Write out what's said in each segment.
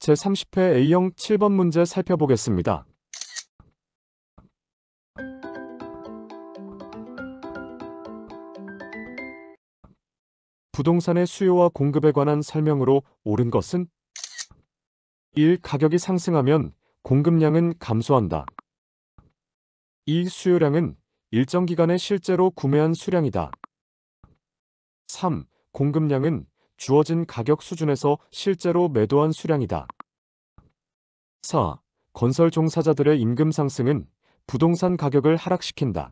제30회 A형 7번 문제 살펴보겠습니다. 부동산의 수요와 공급에 관한 설명으로 옳은 것은 1. 가격이 상승하면 공급량은 감소한다. 2. 수요량은 일정 기간에 실제로 구매한 수량이다. 3. 공급량은 주어진 가격 수준에서 실제로 매도한 수량이다. 4. 건설 종사자들의 임금 상승은 부동산 가격을 하락시킨다.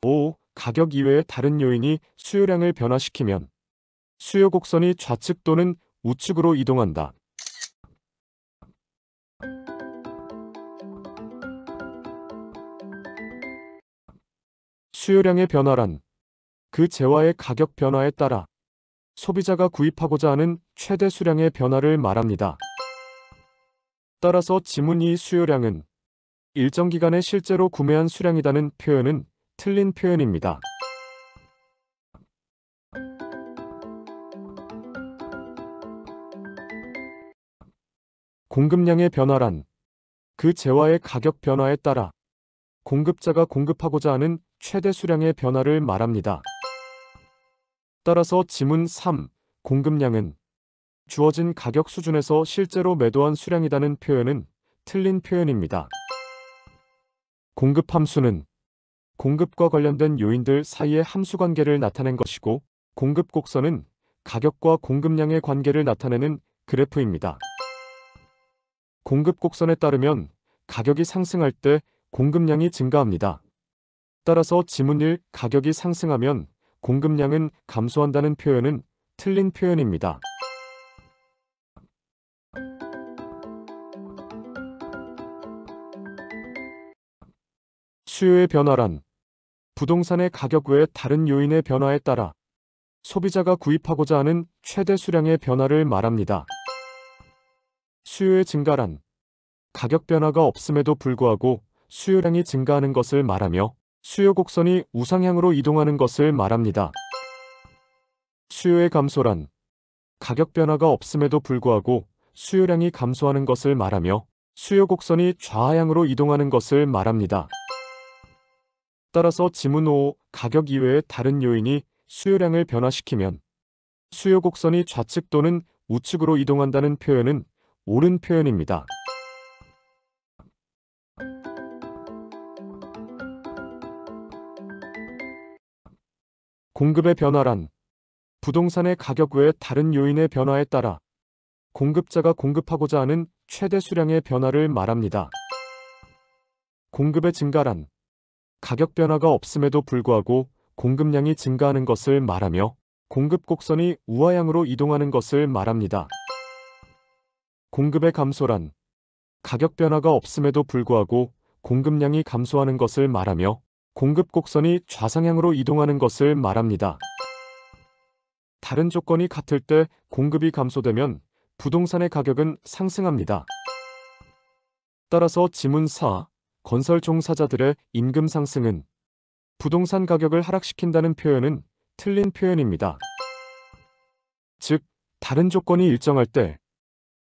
5. 가격 이외의 다른 요인이 수요량을 변화시키면 수요 곡선이 좌측 또는 우측으로 이동한다. 수요량의 변화란 그 재화의 가격 변화에 따라 소비자가 구입하고자 하는 최대 수량의 변화를 말합니다. 따라서 지문 2 수요량은 일정 기간에 실제로 구매한 수량이라는 표현은 틀린 표현입니다. 공급량의 변화란 그 재화의 가격 변화에 따라 공급자가 공급하고자 하는 최대 수량의 변화를 말합니다. 따라서 지문 3 공급량은 주어진 가격 수준에서 실제로 매도한 수량이라는 표현은 틀린 표현입니다. 공급 함수는 공급과 관련된 요인들 사이의 함수 관계를 나타낸 것이고, 공급 곡선은 가격과 공급량의 관계를 나타내는 그래프입니다. 공급 곡선에 따르면 가격이 상승할 때 공급량이 증가합니다. 따라서 지문 1 가격이 상승하면 공급량은 감소한다는 표현은 틀린 표현입니다. 수요의 변화란 부동산의 가격 외의 다른 요인의 변화에 따라 소비자가 구입하고자 하는 최대 수량의 변화를 말합니다. 수요의 증가란 가격 변화가 없음에도 불구하고 수요량이 증가하는 것을 말하며 수요 곡선이 우상향으로 이동하는 것을 말합니다. 수요의 감소란 가격 변화가 없음에도 불구하고 수요량이 감소하는 것을 말하며 수요 곡선이 좌하향으로 이동하는 것을 말합니다. 따라서 지문 5 가격 이외의 다른 요인이 수요량을 변화시키면 수요 곡선이 좌측 또는 우측으로 이동한다는 표현은 옳은 표현입니다. 공급의 변화란 부동산의 가격 외의 다른 요인의 변화에 따라 공급자가 공급하고자 하는 최대 수량의 변화를 말합니다. 공급의 증가란 가격 변화가 없음에도 불구하고 공급량이 증가하는 것을 말하며 공급 곡선이 우하향으로 이동하는 것을 말합니다. 공급의 감소란 가격 변화가 없음에도 불구하고 공급량이 감소하는 것을 말하며 공급 곡선이 좌상향으로 이동하는 것을 말합니다. 다른 조건이 같을 때 공급이 감소되면 부동산의 가격은 상승합니다. 따라서 지문 4 건설 종사자들의 임금 상승은 부동산 가격을 하락시킨다는 표현은 틀린 표현입니다. 즉, 다른 조건이 일정할 때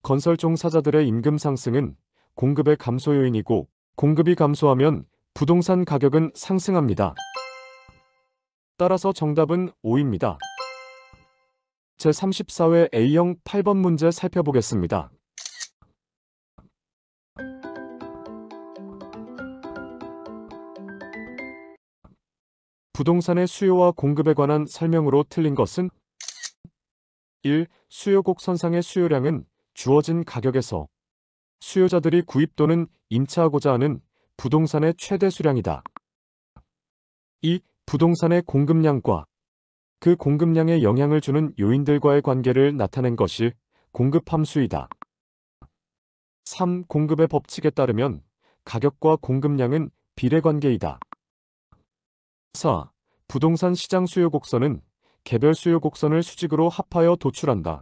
건설 종사자들의 임금 상승은 공급의 감소 요인이고, 공급이 감소하면 부동산 가격은 상승합니다. 따라서 정답은 5입니다. 제34회 A형 8번 문제 살펴보겠습니다. 부동산의 수요와 공급에 관한 설명으로 틀린 것은 1. 수요 곡선상의 수요량은 주어진 가격에서 수요자들이 구입 또는 임차하고자 하는 부동산의 최대 수량이다. 2. 부동산의 공급량과 그 공급량에 영향을 주는 요인들과의 관계를 나타낸 것이 공급 함수이다. 3. 공급의 법칙에 따르면 가격과 공급량은 비례관계이다. 4. 부동산 시장 수요 곡선은 개별 수요 곡선을 수직으로 합하여 도출한다.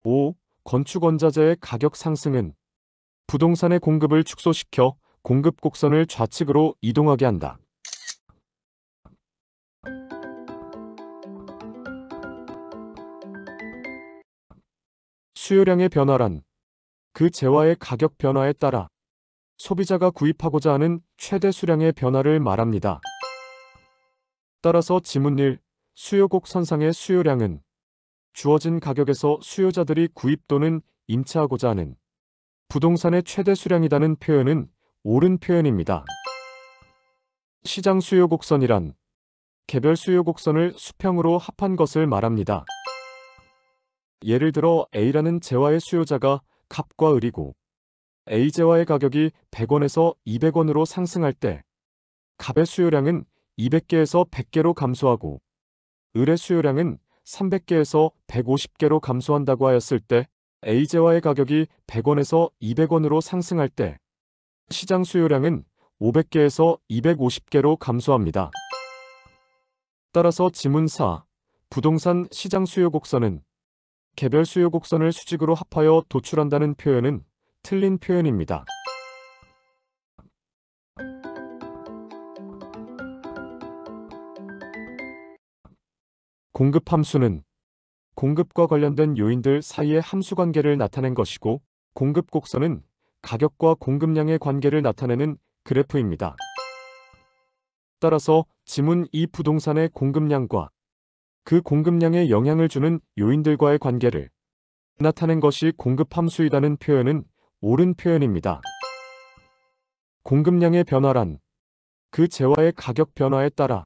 5. 건축 원자재의 가격 상승은 부동산의 공급을 축소시켜 공급 곡선을 좌측으로 이동하게 한다. 수요량의 변화란 그 재화의 가격 변화에 따라 소비자가 구입하고자 하는 최대 수량의 변화를 말합니다. 따라서 지문 1. 수요곡 선상의 수요량은 주어진 가격에서 수요자들이 구입 또는 임차하고자 하는 부동산의 최대 수량이라는 표현은 옳은 표현입니다. 시장 수요 곡선이란 개별 수요 곡선을 수평으로 합한 것을 말합니다. 예를 들어 A라는 재화의 수요자가 갑과 을이고 A 재화의 가격이 100원에서 200원으로 상승할 때 갑의 수요량은 200개에서 100개로 감소하고 을의 수요량은 300개에서 150개로 감소한다고 하였을 때 A 재화의 가격이 100원에서 200원으로 상승할 때 시장 수요량은 500개에서 250개로 감소합니다. 따라서 지문 4. 부동산 시장 수요 곡선은 개별 수요 곡선을 수직으로 합하여 도출한다는 표현은 틀린 표현입니다. 공급 함수는 공급과 관련된 요인들 사이의 함수 관계를 나타낸 것이고, 공급 곡선은 가격과 공급량의 관계를 나타내는 그래프입니다. 따라서 지문 2 부동산의 공급량과 그 공급량에 영향을 주는 요인들과의 관계를 나타낸 것이 공급 함수이라는 표현은 옳은 표현입니다. 공급량의 변화란 그 재화의 가격 변화에 따라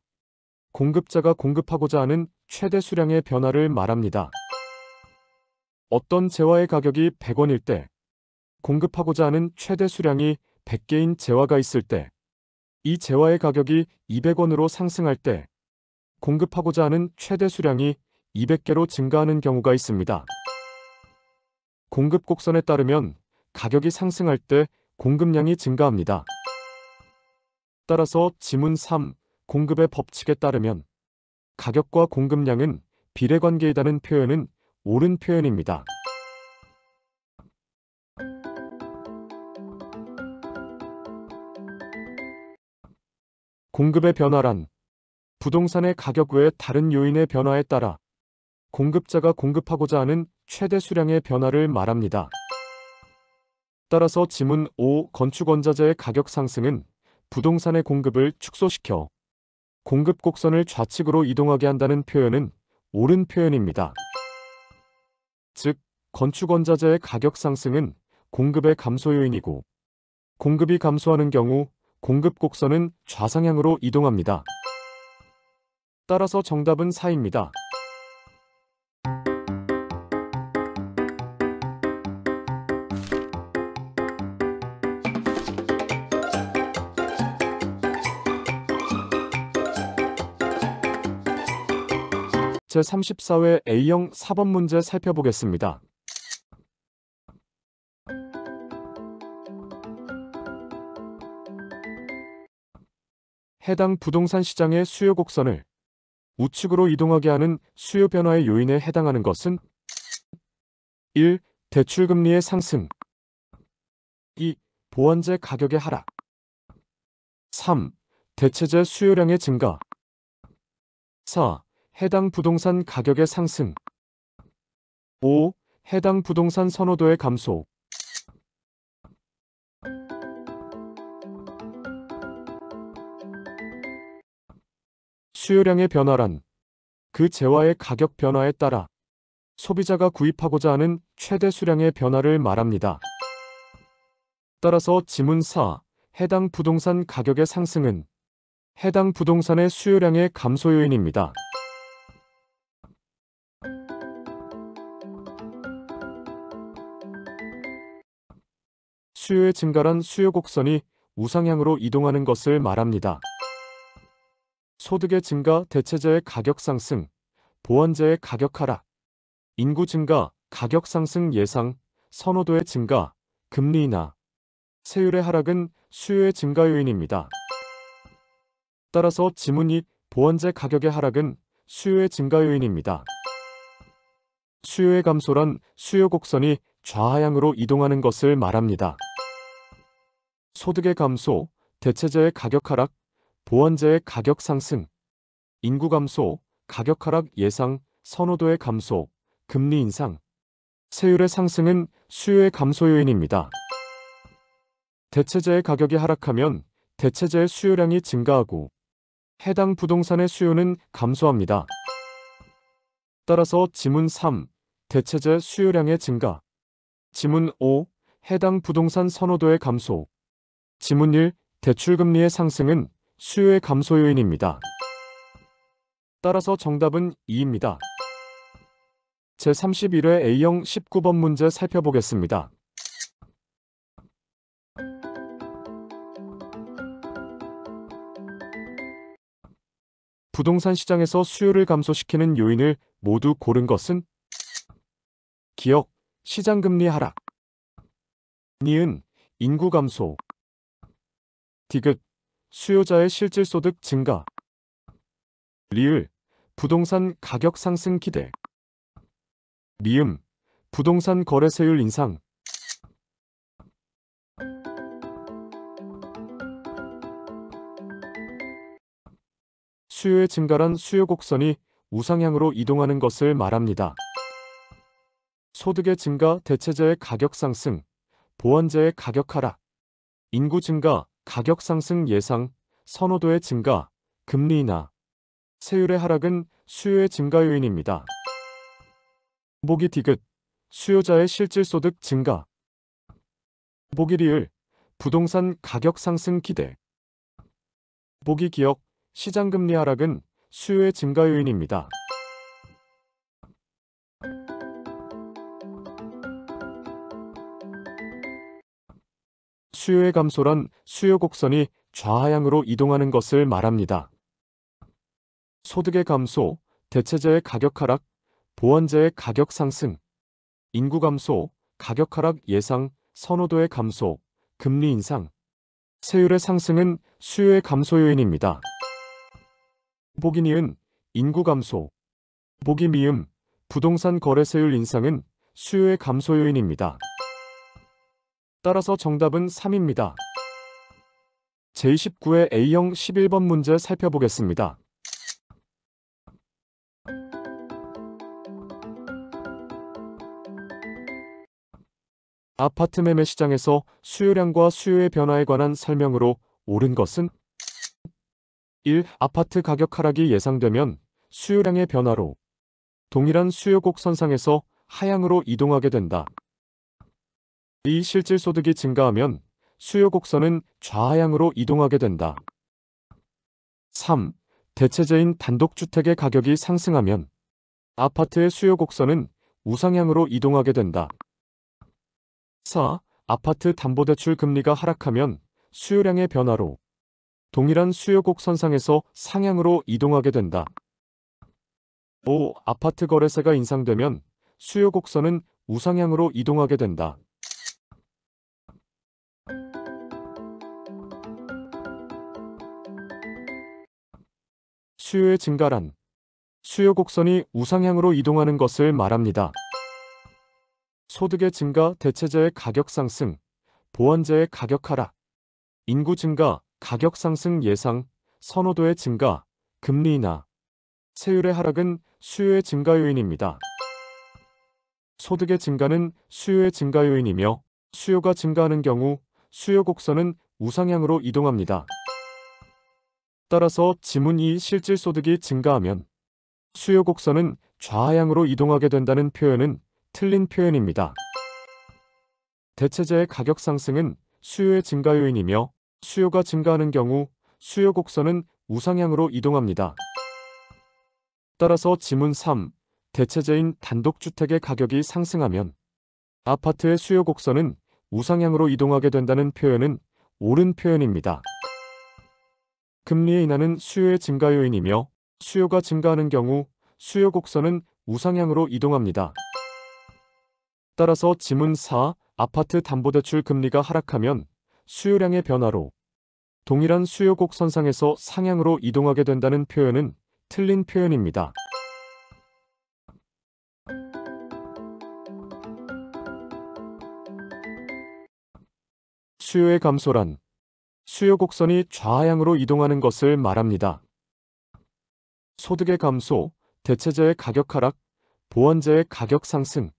공급자가 공급하고자 하는 최대 수량의 변화를 말합니다. 어떤 재화의 가격이 100원일 때 공급하고자 하는 최대 수량이 100개인 재화가 있을 때 이 재화의 가격이 200원으로 상승할 때 공급하고자 하는 최대 수량이 200개로 증가하는 경우가 있습니다. 공급 곡선에 따르면 가격이 상승할 때 공급량이 증가합니다. 따라서 지문 3. 공급의 법칙에 따르면 가격과 공급량은 비례관계이다는 표현은 옳은 표현입니다. 공급의 변화란 부동산의 가격 외의 다른 요인의 변화에 따라 공급자가 공급하고자 하는 최대 수량의 변화를 말합니다. 따라서 지문 5. 건축원자재의 가격 상승은 부동산의 공급을 축소시켜 공급 곡선을 좌측으로 이동하게 한다는 표현은 옳은 표현입니다. 즉, 건축원자재의 가격 상승은 공급의 감소 요인이고, 공급이 감소하는 경우 공급 곡선은 좌상향으로 이동합니다. 따라서 정답은 4입니다. 제34회 A형 4번 문제 살펴보겠습니다. 해당 부동산 시장의 수요 곡선을 우측으로 이동하게 하는 수요 변화의 요인에 해당하는 것은 1. 대출금리의 상승 2. 보완재 가격의 하락 3. 대체재 수요량의 증가 4. 해당 부동산 가격의 상승 5. 해당 부동산 선호도의 감소. 수요량의 변화란 그 재화의 가격 변화에 따라 소비자가 구입하고자 하는 최대 수량의 변화를 말합니다. 따라서 지문 4. 해당 부동산 가격의 상승은 해당 부동산의 수요량의 감소 요인입니다. 수요의 증가란 수요 곡선이 우상향으로 이동하는 것을 말합니다. 소득의 증가, 대체재의 가격 상승, 보완재의 가격 하락, 인구 증가, 가격 상승 예상, 선호도의 증가, 금리 인하, 세율의 하락은 수요의 증가 요인입니다. 따라서 지문 2. 보완재 가격의 하락은 수요의 증가 요인입니다. 수요의 감소란 수요 곡선이 좌하향으로 이동하는 것을 말합니다. 소득의 감소, 대체재의 가격 하락, 보완재의 가격 상승, 인구 감소, 가격 하락 예상, 선호도의 감소, 금리 인상, 세율의 상승은 수요의 감소 요인입니다. 대체재의 가격이 하락하면 대체재의 수요량이 증가하고 해당 부동산의 수요는 감소합니다. 따라서 지문 3. 대체재 수요량의 증가. 지문 5. 해당 부동산 선호도의 감소. 지문 1. 대출금리의 상승은 수요의 감소 요인입니다. 따라서 정답은 2입니다. 제31회 A형 19번 문제 살펴보겠습니다. 부동산 시장에서 수요를 감소시키는 요인을 모두 고른 것은 기억, 시장금리 하락, 니은, 인구 감소, 디귿, 수요자의 실질소득 증가, 리을, 부동산 가격 상승 기대, 미음, 부동산 거래세율 인상. 수요의 증가란 수요 곡선이 우상향으로 이동하는 것을 말합니다. 소득의 증가, 대체재의 가격 상승, 보완재의 가격 하락, 인구 증가, 가격 상승 예상, 선호도의 증가, 금리 인하, 세율의 하락은 수요의 증가 요인입니다. 보기 디귿, 수요자의 실질소득 증가. 보기 리을, 부동산 가격 상승 기대. 보기 기억, 시장금리 하락은 수요의 증가 요인입니다. 수요의 감소란 수요 곡선이 좌하향으로 이동하는 것을 말합니다. 소득의 감소, 대체재의 가격 하락, 보완재의 가격 상승, 인구 감소, 가격 하락 예상, 선호도의 감소, 금리 인상, 세율의 상승은 수요의 감소 요인입니다. 보기 니은, 인구 감소, 보기 미음, 부동산 거래세율 인상은 수요의 감소 요인입니다. 따라서 정답은 3입니다. 제29회 A형 11번 문제 살펴보겠습니다. 아파트 매매 시장에서 수요량과 수요의 변화에 관한 설명으로 옳은 것은 1. 아파트 가격 하락이 예상되면 수요량의 변화로 동일한 수요 곡선상에서 하향으로 이동하게 된다. 2. 실질소득이 증가하면 수요 곡선은 좌하향으로 이동하게 된다. 3. 대체재인 단독주택의 가격이 상승하면 아파트의 수요 곡선은 우상향으로 이동하게 된다. 4. 아파트 담보대출 금리가 하락하면 수요량의 변화로 동일한 수요 곡선상에서 상향으로 이동하게 된다. 5. 아파트 거래세가 인상되면 수요 곡선은 우상향으로 이동하게 된다. 수요의 증가란 수요 곡선이 우상향으로 이동하는 것을 말합니다. 소득의 증가, 대체재의 가격 상승, 보완재의 가격 하락, 인구 증가, 가격 상승 예상, 선호도의 증가, 금리 인하, 세율의 하락은 수요의 증가 요인입니다. 소득의 증가는 수요의 증가 요인이며 수요가 증가하는 경우 수요 곡선은 우상향으로 이동합니다. 따라서 지문 2 실질소득이 증가하면 수요 곡선은 좌하향으로 이동하게 된다는 표현은 틀린 표현입니다. 대체재의 가격 상승은 수요의 증가 요인이며 수요가 증가하는 경우 수요 곡선은 우상향으로 이동합니다. 따라서 지문 3. 대체재인 단독주택의 가격이 상승하면 아파트의 수요 곡선은 우상향으로 이동하게 된다는 표현은 옳은 표현입니다. 금리의 인하는 수요의 증가 요인이며 수요가 증가하는 경우 수요 곡선은 우상향으로 이동합니다. 따라서 지문 4. 아파트 담보대출 금리가 하락하면 수요량의 변화로 동일한 수요 곡선상에서 상향으로 이동하게 된다는 표현은 틀린 표현입니다. 수요의 감소란 수요 곡선이 좌하향으로 이동하는 것을 말합니다. 소득의 감소, 대체재의 가격 하락, 보완재의 가격 상승,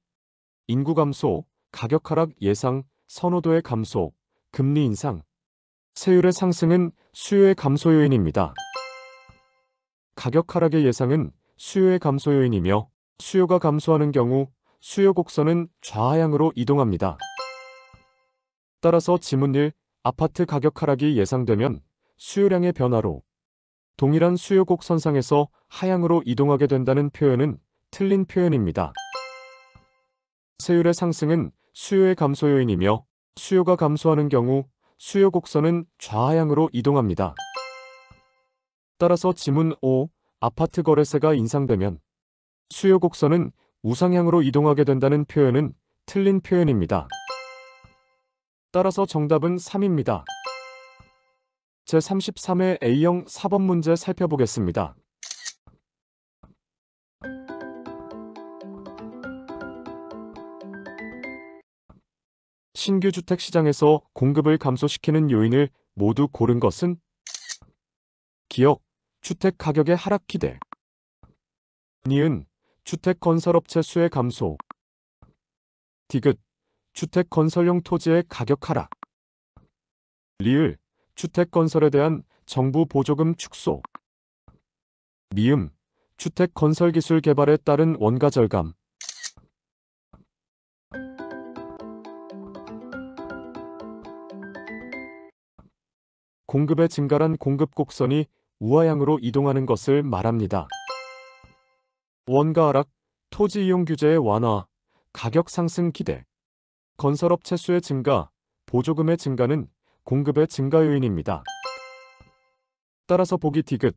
인구 감소, 가격 하락 예상, 선호도의 감소, 금리 인상. 세율의 상승은 수요의 감소 요인입니다. 가격 하락의 예상은 수요의 감소 요인이며 수요가 감소하는 경우 수요 곡선은 좌하향으로 이동합니다. 따라서 지문 1, 아파트 가격 하락이 예상되면 수요량의 변화로 동일한 수요 곡선상에서 하향으로 이동하게 된다는 표현은 틀린 표현입니다. 세율의 상승은 수요의 감소 요인이며 수요가 감소하는 경우 수요 곡선은 좌하향으로 이동합니다. 따라서 지문 5, 아파트 거래세가 인상되면 수요 곡선은 우상향으로 이동하게 된다는 표현은 틀린 표현입니다. 따라서 정답은 3입니다. 제33회 A형 4번 문제 살펴보겠습니다. 신규 주택 시장에서 공급을 감소시키는 요인을 모두 고른 것은 기억, 주택 가격의 하락 기대. 니은, 주택 건설업체 수의 감소. 디귿, 주택 건설용 토지의 가격 하락. 리을, 주택 건설에 대한 정부 보조금 축소. 미음, 주택 건설 기술 개발에 따른 원가 절감. 공급의 증가란 공급 곡선이 우하향으로 이동하는 것을 말합니다. 원가 하락, 토지 이용 규제의 완화, 가격 상승 기대. 건설업체 수의 증가, 보조금의 증가는 공급의 증가 요인입니다. 따라서 보기 디귿,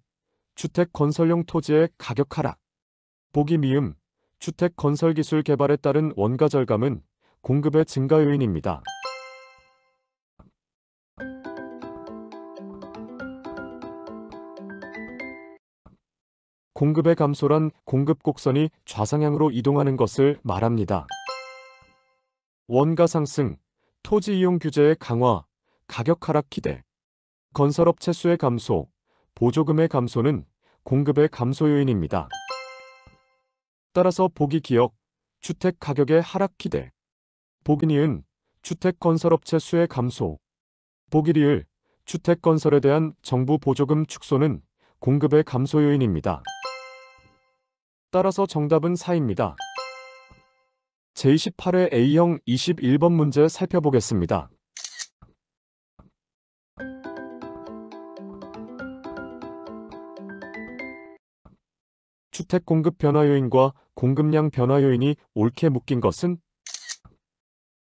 주택 건설용 토지의 가격 하락. 보기 미음, 주택 건설 기술 개발에 따른 원가 절감은 공급의 증가 요인입니다. 공급의 감소란 공급 곡선이 좌상향으로 이동하는 것을 말합니다. 원가 상승, 토지 이용 규제의 강화, 가격 하락 기대. 건설업체 수의 감소, 보조금의 감소는 공급의 감소 요인입니다. 따라서 보기 기억, 주택 가격의 하락 기대. 보기 니은, 주택 건설업체 수의 감소. 보기 리을, 주택 건설에 대한 정부 보조금 축소는 공급의 감소 요인입니다. 따라서 정답은 4입니다. 제28회 A형 21번 문제 살펴보겠습니다. 주택 공급 변화 요인과 공급량 변화 요인이 옳게 묶인 것은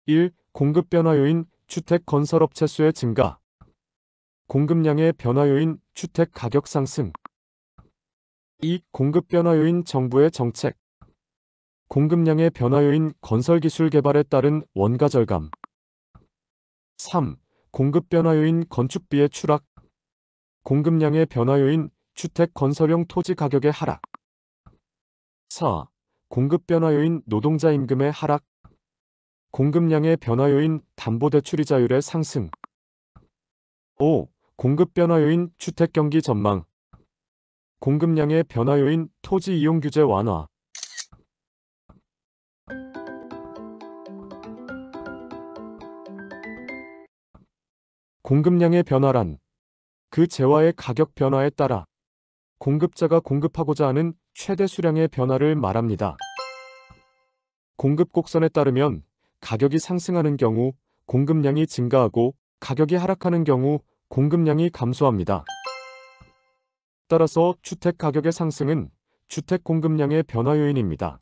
1. 공급 변화 요인 주택 건설업체 수의 증가. 공급량의 변화 요인 주택 가격 상승. 2. 공급 변화 요인 정부의 정책. 공급량의 변화 요인 건설 기술 개발에 따른 원가 절감. 3. 공급 변화 요인 건축비의 추락. 공급량의 변화 요인 주택 건설용 토지 가격의 하락. 4. 공급 변화 요인 노동자 임금의 하락. 공급량의 변화 요인 담보대출 이자율의 상승. 5. 공급 변화 요인 주택 경기 전망. 공급량의 변화 요인 토지 이용 규제 완화. 공급량의 변화란 그 재화의 가격 변화에 따라 공급자가 공급하고자 하는 최대 수량의 변화를 말합니다. 공급 곡선에 따르면 가격이 상승하는 경우 공급량이 증가하고 가격이 하락하는 경우 공급량이 감소합니다. 따라서 주택 가격의 상승은 주택 공급량의 변화 요인입니다.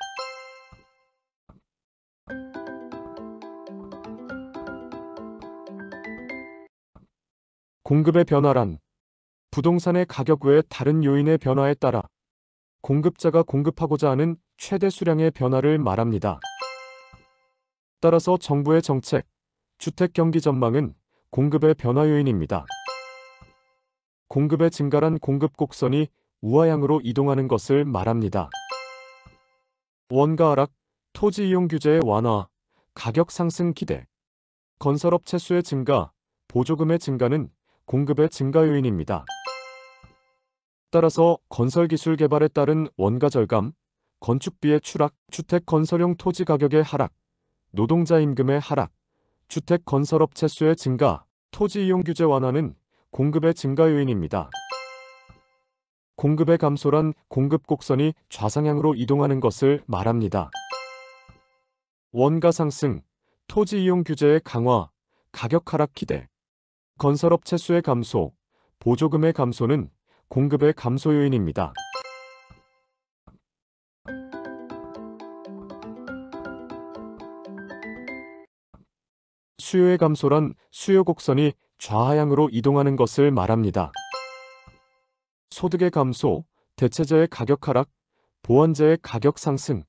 공급의 변화란 부동산의 가격 외의 다른 요인의 변화에 따라 공급자가 공급하고자 하는 최대 수량의 변화를 말합니다. 따라서 정부의 정책, 주택 경기 전망은 공급의 변화 요인입니다. 공급의 증가란 공급 곡선이 우하향으로 이동하는 것을 말합니다. 원가 하락, 토지 이용 규제의 완화, 가격 상승 기대. 건설업체 수의 증가, 보조금의 증가는 공급의 증가 요인입니다. 따라서 건설기술 개발에 따른 원가 절감, 건축비의 추락, 주택 건설용 토지 가격의 하락, 노동자 임금의 하락, 주택 건설업체 수의 증가, 토지 이용 규제 완화는 공급의 증가 요인입니다. 공급의 감소란 공급 곡선이 좌상향으로 이동하는 것을 말합니다. 원가 상승, 토지 이용 규제의 강화, 가격 하락 기대, 건설업체 수의 감소, 보조금의 감소는 공급의 감소 요인입니다. 수요의 감소란 수요 곡선이 좌하향으로 이동하는 것을 말합니다. 소득의 감소, 대체재의 가격 하락, 보완재의 가격 상승,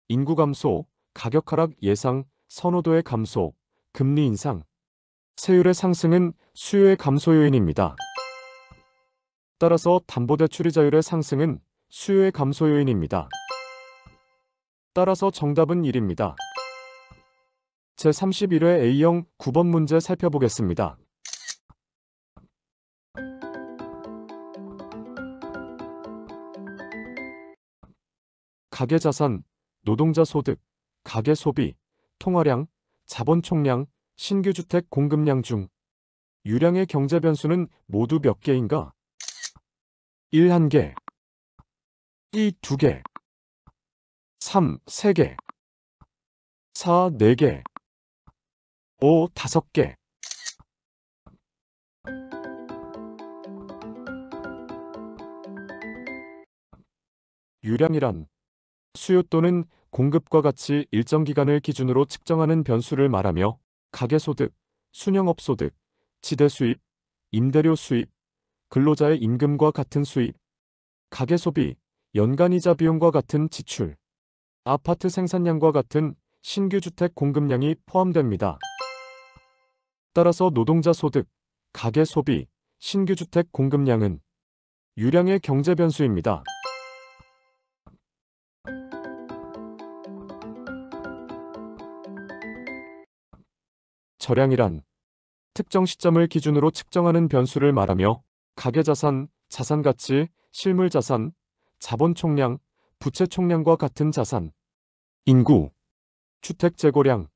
인구 감소, 가격 하락 예상, 선호도의 감소, 금리 인상, 세율의 상승은 수요의 감소 요인입니다. 따라서 담보대출이자율의 상승은 수요의 감소 요인입니다. 따라서 정답은 1입니다. 제31회 A형 9번 문제 살펴보겠습니다. 가계자산, 노동자 소득, 가계소비, 통화량, 자본 총량, 신규주택 공급량 중 유량의 경제 변수는 모두 몇 개인가? 1. 1개, 2. 2개, 3. 3개, 4. 4개, 5. 5개. 유량이란 수요 또는 공급과 같이 일정 기간을 기준으로 측정하는 변수를 말하며 가계소득, 순영업소득, 지대수입, 임대료 수입, 근로자의 임금과 같은 수입, 가계소비, 연간이자 비용과 같은 지출, 아파트 생산량과 같은 신규주택 공급량이 포함됩니다. 따라서 노동자 소득, 가계소비, 신규주택 공급량은 유량의 경제 변수입니다. 절량이란 특정 시점을 기준으로 측정하는 변수를 말하며 가계자산, 자산가치, 실물자산, 자본총량, 부채총량과 같은 자산, 인구, 주택재고량,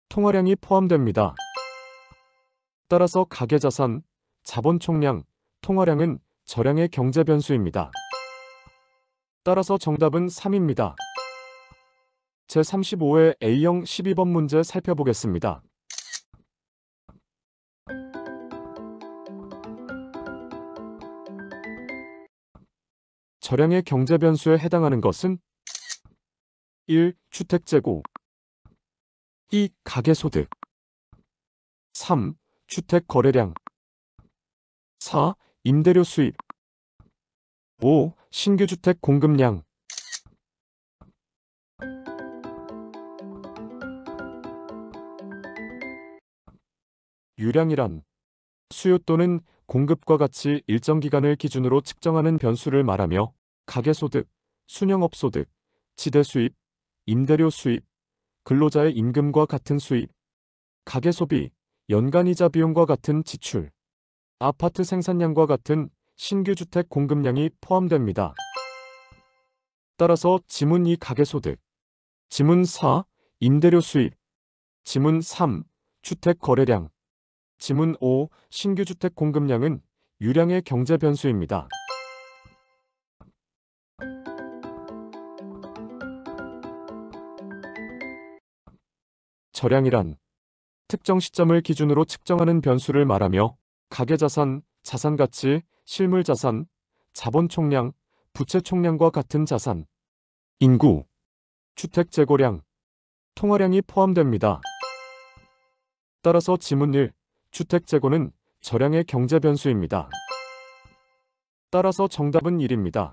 통화량이 포함됩니다. 따라서 가계자산, 자본총량, 통화량은 절량의 경제 변수입니다. 따라서 정답은 3입니다. 제35회 A형 12번 문제 살펴보겠습니다. 절량의 경제 변수에 해당하는 것은 1. 주택재고, 2. 가계소득, 3. 주택거래량, 4. 임대료 수입, 5. 신규주택 공급량. 유량이란 수요 또는 공급과 같이 일정 기간을 기준으로 측정하는 변수를 말하며 가계소득, 순영업소득, 지대수입, 임대료 수입, 근로자의 임금과 같은 수입, 가계소비, 연간이자 비용과 같은 지출, 아파트 생산량과 같은 신규주택 공급량이 포함됩니다. 따라서 지문 2 가계소득, 지문 4 임대료 수입, 지문 3 주택 거래량, 지문 5 신규주택 공급량은 유량의 경제 변수입니다. 절량이란 특정 시점을 기준으로 측정하는 변수를 말하며 가계자산, 자산가치, 실물자산, 자본총량, 부채총량과 같은 자산, 인구, 주택재고량, 통화량이 포함됩니다. 따라서 지문 1 주택재고는 절량의 경제 변수입니다. 따라서 정답은 1입니다.